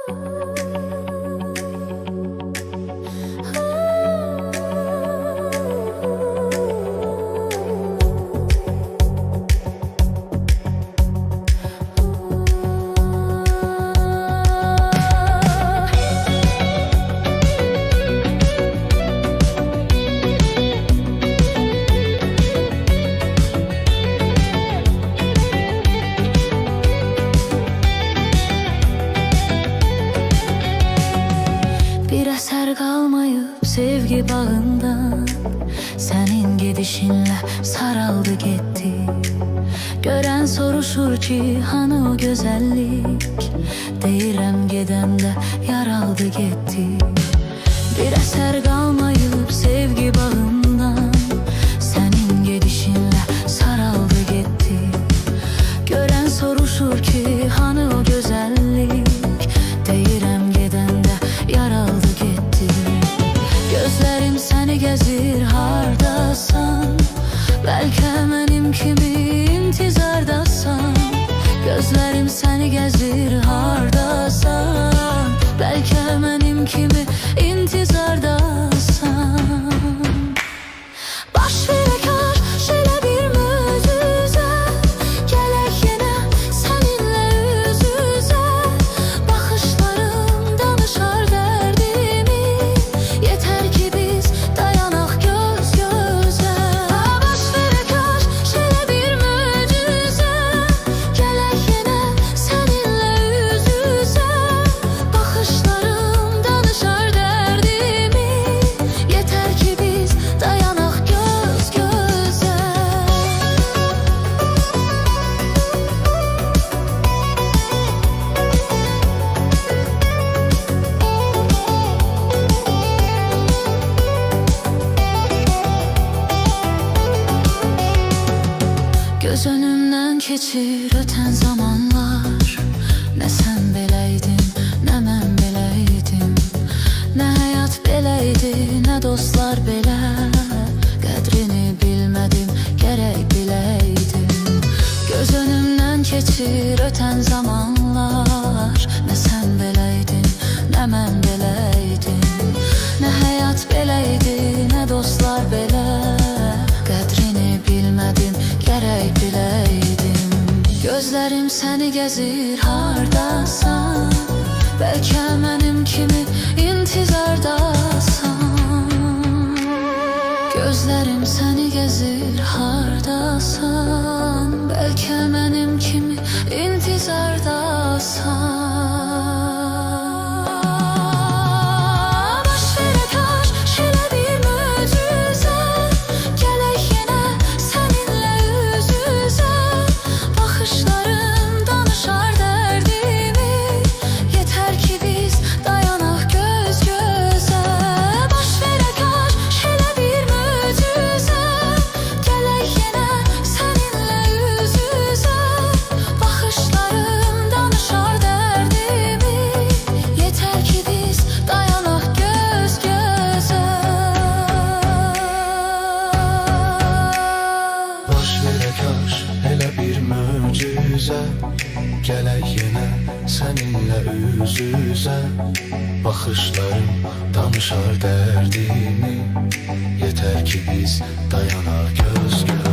Bir eser kalmayıp sevgi bağından, senin gidişinle saraldı gitti. Gören soruşur ki hani o güzellik, deyirəm gedəndə yaraldı gitti. Bir eser kalmayıp sevgi bağından, senin gidişinle saraldı gitti. Gören soruşur ki hani o güzellik, deyirəm gedəndə yaraldı gitti. Gözlerim seni gezir hardasan, belki benim kimi intizardasan. Gözlerim seni gezir hardasan, belki benim kimi intizardasan. Baş verək şöyle bir möcüzə, gələk yenə seninle üz üzə. Baxışlarım danışar dərdimi, yeter ki biz dayanaq göz gözə. Baş verək şöyle bir möcüzə, gələk yenə seninle üz üzə. Baxışlarım danışar dərdimi, yeter ki biz dayanaq göz gözə. Göz önümden keçir öten zamanlar, ne sen beleydin, ne mən beleydim. Ne hayat beleydi, ne dostlar belə. Qədrini bilmədim, gərək biləydim. Göz önümden keçir öten zamanlar, ne sen beleydin, ne mən beleydim. Ne hayat beleydi, ne dostlar belə. Qədrini bilmədim, gərək biləydim. Gözlerim seni gezir hardasan, belki benim kimi intizardasan. Gözlerim seni gezir hardasan, belki benim kimi intizardasan. Baş verək şöyle bir möcüzə, gələk yenə seninle üz üzə. Baxışlarım danışar dərdimi, yeter ki biz dayanaq göz gözə. Baş verək şöyle bir möcüzə, gələk yenə seninle üz üzə. Baxışlarım danışar dərdimi, yeter ki biz dayanaq göz gözə. Baş verək elə bir möcüzə, gələk yenə səninlə üz üzə. Baxışlarım danışar dərdimi, yeter ki biz dayanaq göz gözə.